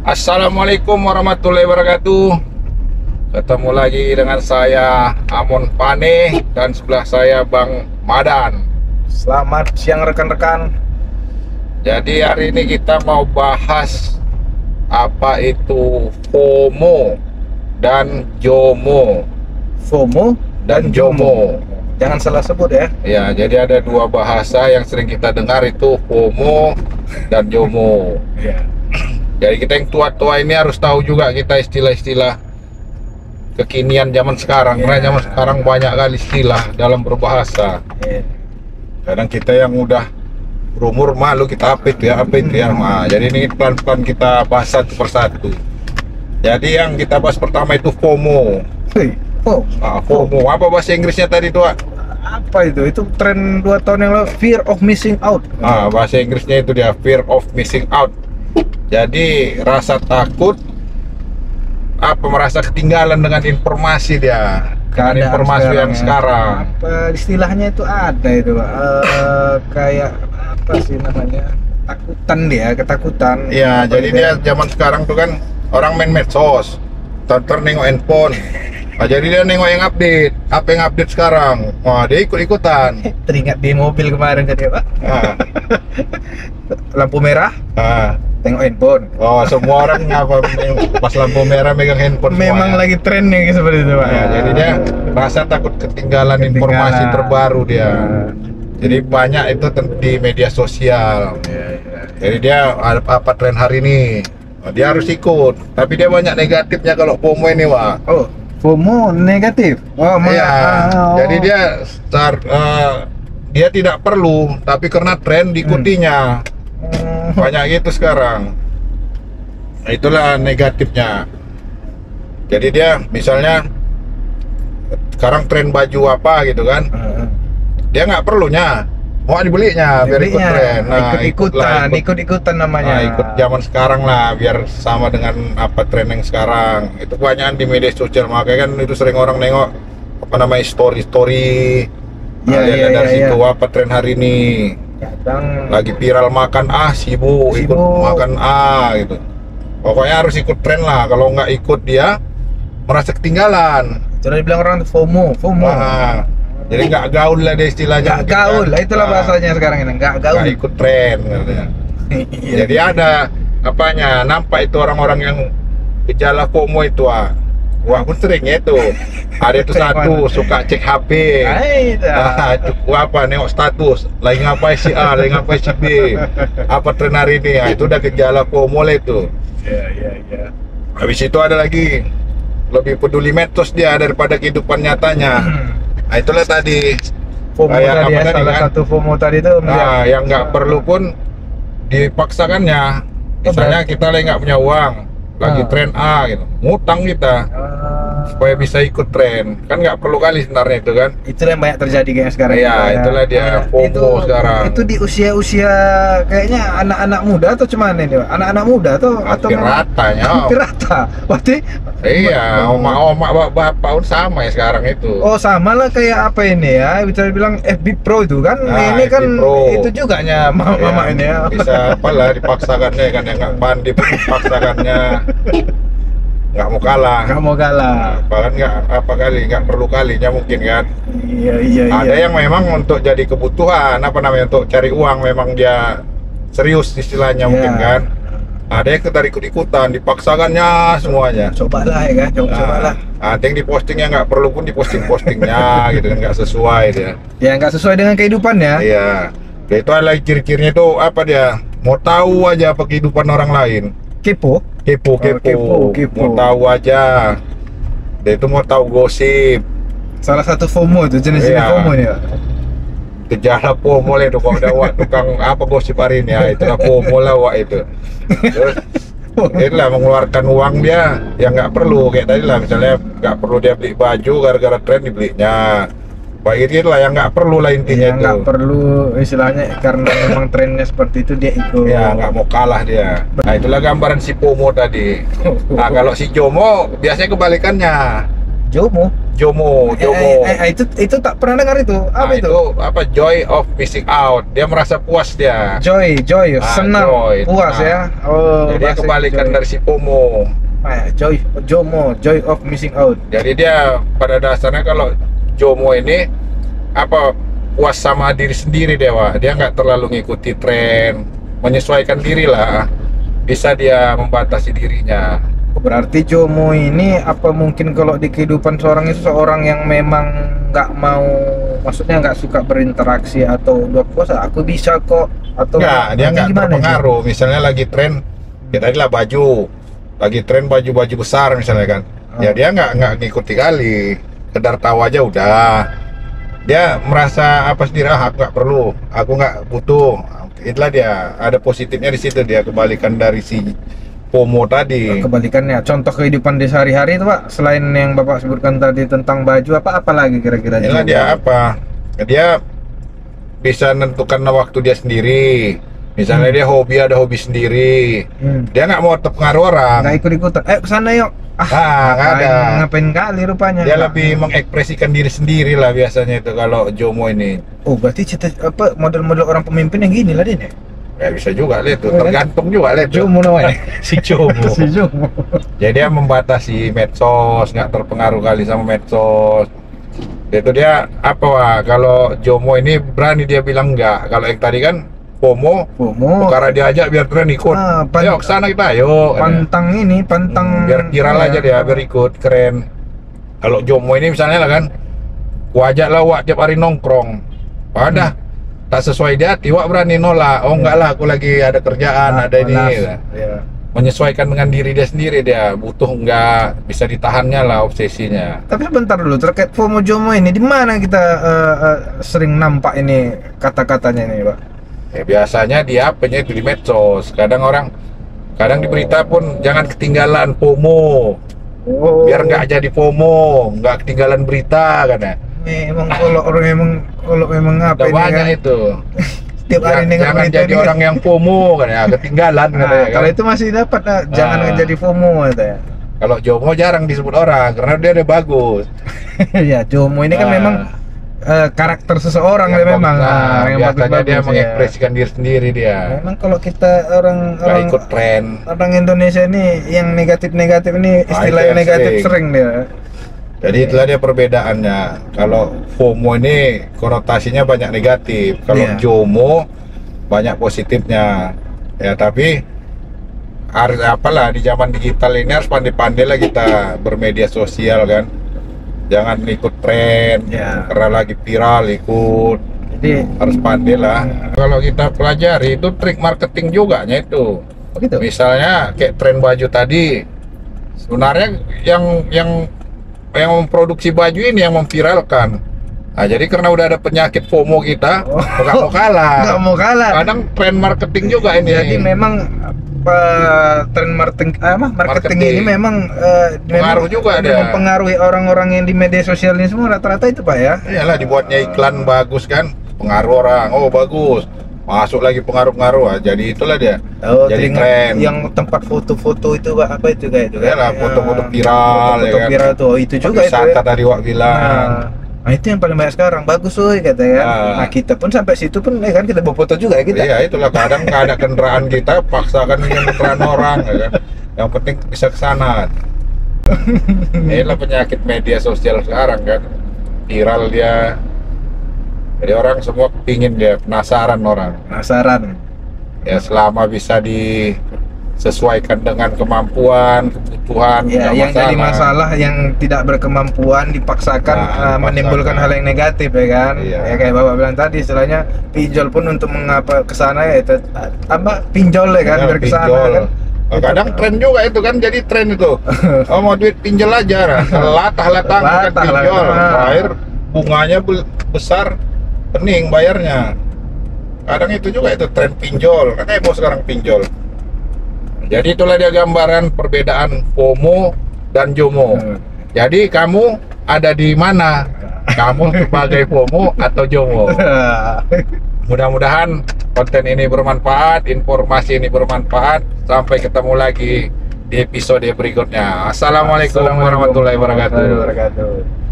Assalamualaikum warahmatullahi wabarakatuh. Ketemu lagi dengan saya Amon Pane dan sebelah saya Bang Madan. Selamat siang rekan-rekan. Jadi hari ini kita mau bahas apa itu FOMO dan JOMO. FOMO dan JOMO. Jangan salah sebut ya. Ya, jadi ada dua bahasa yang sering kita dengar itu FOMO dan JOMO. Ya. Jadi kita yang tua-tua ini harus tahu juga kita istilah-istilah kekinian zaman sekarang. Karena zaman sekarang banyak kali istilah dalam berbahasa. Kadang kita yang udah berumur malu kita apa itu ya. Nah, jadi ini pelan-pelan kita bahas satu persatu. Jadi yang kita bahas pertama itu FOMO. FOMO. Apa bahasa Inggrisnya tadi tuh? Apa itu? Itu tren 2 tahun yang lalu, fear of missing out. Bahasa Inggrisnya itu dia fear of missing out. Jadi rasa takut merasa ketinggalan dengan informasi dia. Dengan informasi yang sekarang. Apa istilahnya itu ada itu, kayak apa sih namanya? Ketakutan. Iya, jadi dia zaman sekarang tuh kan orang main medsos, nengok handphone. Jadi dia nengok yang update, apa yang update sekarang. Wah, dia ikut-ikutan. Teringat di mobil kemarin tadi, Pak. Lampu merah, tengok handphone. Oh, semua orang pas lampu merah megang handphone. Memang semuanya lagi trennya seperti itu, Pak. Jadi dia rasa takut ketinggalan informasi terbaru dia. Jadi banyak itu di media sosial. Jadi dia apa tren hari ini, dia harus ikut. Tapi dia banyak negatifnya kalau FOMO ini, Pak. Oh, FOMO negatif. Jadi dia tidak perlu, tapi karena tren diikutinya. Banyak gitu sekarang. Nah, itulah negatifnya. Jadi dia misalnya sekarang tren baju apa gitu kan, dia nggak perlunya, mau dibelinya biar ikut tren. Nah, ikut-ikutan namanya. Ikut zaman sekarang lah, biar sama dengan apa tren yang sekarang. Itu kebanyakan di media sosial, makanya kan itu sering orang nengok apa namanya story. Lihat dari situ apa tren hari ini. Kadang Lagi viral makan ikut makan gitu. Pokoknya harus ikut tren lah. Kalau nggak ikut dia merasa ketinggalan. Jadi dibilang orang FOMO. Jadi nggak gaul lah dia istilahnya. Nggak gaul lah, itulah bahasanya sekarang ini. Nggak gaul. Nggak ikut tren. Jadi ada nampak itu orang-orang yang gejala FOMO itu. Wah, pun seringnya itu. Ada itu satu suka cek HP. Nengok status. Lagi ngapain si A, lagi ngapain si B. Apa tren hari ini? Itu udah gejala FOMO lah itu. Iya. Habis itu ada lagi lebih peduli medsos dia daripada kehidupan nyatanya. Nah, itulah tadi FOMO tadi ya, salah satu FOMO tadi itu. Yang nggak perlu pun dipaksakannya. Misalnya kita lagi nggak punya uang, lagi tren gitu, ngutang kita supaya bisa ikut tren. Kan nggak perlu kali sebenarnya itu kan. Itulah yang banyak terjadi kayak sekarang. Itulah dia FOMO sekarang. Itu di usia kayaknya anak-anak muda atau cuman ini, Pak? Anak-anak muda atau ratanya. Hampir rata. Berarti oma bapak pun sama ya sekarang itu. Oh, sama lah kayak apa ini ya, bisa dibilang FB Pro itu kan. Ini kan itu juga nya mama ini ya. Bisa apalah dipaksakannya kan, yang nggak pandai pun dipaksakannya. Nggak mau kalah. Bahkan nggak perlu kalinya mungkin kan. Iya. Ada yang memang untuk jadi kebutuhan untuk cari uang, memang dia serius istilahnya mungkin kan. Ada yang ikut-ikutan, dipaksakannya semuanya. Cobalah ya kan, cobalah. Ada yang dipostingnya nggak perlu pun dipostingnya gitu kan, nggak sesuai dia. Ya nggak sesuai dengan kehidupannya. Iya. Itu ada ciri-cirinya itu apa dia? Mau tahu aja apa kehidupan orang lain. Kepo. Mau tahu aja. Dia itu mau tahu gosip. Salah satu FOMO itu, jenis-jenis FOMO ya. Gejala FOMO lah itu, kalau ada tukang apa gosip hari ini ya, itulah FOMO lah itu. Terus itulah mengeluarkan uang dia yang nggak perlu, kayak tadi lah misalnya nggak perlu dia beli baju gara-gara tren dibelinya. Itu lah yang nggak perlu lah intinya itu. Nggak perlu istilahnya, karena memang trennya seperti itu dia ikut. Ya nggak mau kalah dia. Nah, itulah gambaran si FOMO tadi. Nah, kalau si JOMO biasanya kebalikannya. JOMO JOMO. Itu tak pernah dengar itu. Apa itu? Apa joy of missing out. Dia merasa puas dia. Joy, senang, puas ya. Oh, jadi dia kebalikan dari si FOMO. JOMO, joy of missing out. Jadi dia pada dasarnya kalau JOMO ini puas sama diri sendiri dia, Wak. Dia nggak terlalu ngikuti tren, menyesuaikan diri lah. Bisa dia membatasi dirinya. Berarti JOMO ini apa mungkin kalau di kehidupan seorang yang memang nggak mau, maksudnya nggak suka berinteraksi atau udah puasa, aku bisa kok, atau nggak, dia nggak terpengaruh. Misalnya lagi tren, kita adalah lagi tren baju besar misalnya kan, ya dia nggak ngikuti kali, sekedar tahu aja udah. Dia merasa sendiri, aku nggak perlu, aku nggak butuh. Itulah dia, ada positifnya di situ, dia kebalikan dari si FOMO tadi. Kebalikannya, contoh kehidupan di sehari-hari itu Pak, selain yang Bapak sebutkan tadi tentang baju, apa lagi kira-kira? Inilah dia dia bisa menentukan waktu dia sendiri. Misalnya dia ada hobi sendiri, dia nggak mau terpengaruh orang. Nggak ikut-ikutan, kesana yuk. Nggak ada. Ngapain kali rupanya. Dia lebih mengekspresikan diri sendiri lah biasanya itu kalau JOMO ini. Oh, berarti model-model orang pemimpin yang gini lah dia. Ya bisa juga itu, tergantung juga JOMO namanya. Si JOMO. Jadi dia membatasi medsos, nggak terpengaruh kali sama medsos. Itu dia kalau JOMO ini berani dia bilang enggak. Kalau yang tadi kan FOMO, karena diajak biar tren ikut. Ayo kesana kita, ayo. Pantang biar viral aja dia, biar ikut, keren. Kalau JOMO ini misalnya lah kan, wajak lah Wak tiap hari nongkrong. Wadah. Tak sesuai di hati, Wak berani nolak. Oh enggak lah, aku lagi ada kerjaan, ada ini. Menyesuaikan dengan diri dia sendiri, dia butuh enggak, bisa ditahannya lah obsesinya. Tapi sebentar dulu, terkait FOMO JOMO ini, di mana kita sering nampak ini kata-katanya ini, Pak? Ya biasanya itu di medsos. Kadang di berita pun jangan ketinggalan FOMO. Biar nggak jadi FOMO, nggak ketinggalan berita kan ya. Emang kalau memang apa ini banyak kan? Itu setiap hari jangan jadi orang yang FOMO kan ya, ketinggalan kan ya, kalau itu masih dapat jangan jadi FOMO ya. Kalau JOMO jarang disebut orang karena dia bagus. Ya JOMO ini kan memang karakter seseorang ya, memang yang biasanya dia mengekspresikan diri sendiri dia. Memang kalau kita orang ikut tren, orang Indonesia ini yang negatif ini istilah negatif sering dia. Jadi itulah dia perbedaannya. Kalau FOMO ini konotasinya banyak negatif. Kalau JOMO banyak positifnya. Ya tapi harus di zaman digital ini harus pandai-pandai lah kita bermedia sosial kan. Jangan ikut tren karena lagi viral ikut. Jadi harus pandai lah. Kalau kita pelajari itu trik marketing juga itu. Begitu. Misalnya kayak tren baju tadi, sebenarnya yang memproduksi baju ini yang memviralkan. Nah, jadi karena udah ada penyakit FOMO kita, nggak mau kalah. Nggak mau kalah. Kadang tren marketing juga ini. Jadi memang tren marketing ini memang pengaruh juga ada. Mempengaruhi orang-orang yang di media sosial ini semua rata-rata itu Pak ya. Iyalah, dibuatnya iklan bagus kan, pengaruh orang. Oh bagus. Masuk lagi pengaruh-pengaruh, jadi itulah dia. Jadi tren. Yang tempat foto-foto itu Pak, apa itu kayak itu kan? Yalah, foto-foto viral. Foto viral tuh, itu juga itu. Wisata tadi Wak bilang. Nah itu yang paling banyak sekarang, bagus kata ya. Nah kita pun sampai situ pun kan kita bawa foto juga ya kita. Iya itulah, kadang nggak ada kendaraan kita, paksakan dengan kendaraan orang ya kan. Yang penting bisa ke sana. Inilah penyakit media sosial sekarang kan, viral dia. Jadi orang semua pingin dia, penasaran orang. Ya selama bisa disesuaikan dengan kemampuan, kebutuhan. Ya, yang jadi masalah yang tidak berkemampuan dipaksakan menimbulkan hal yang negatif ya kan. Ya kayak Bapak bilang tadi, istilahnya pinjol pun untuk mengapa kesana ya itu pinjol ya kan, biar kesana kan. Kadang tren juga itu kan, jadi tren itu. Oh mau duit pinjol aja, latah-latah kan pinjol. Terakhir bunganya besar, pening bayarnya. Kadang itu juga itu tren pinjol, kan heboh sekarang pinjol. Jadi itulah dia gambaran perbedaan FOMO dan JOMO. Jadi kamu ada di mana? Kamu sebagai FOMO atau JOMO? Mudah-mudahan konten ini bermanfaat, informasi ini bermanfaat. Sampai ketemu lagi di episode berikutnya. Assalamualaikum warahmatullahi wabarakatuh.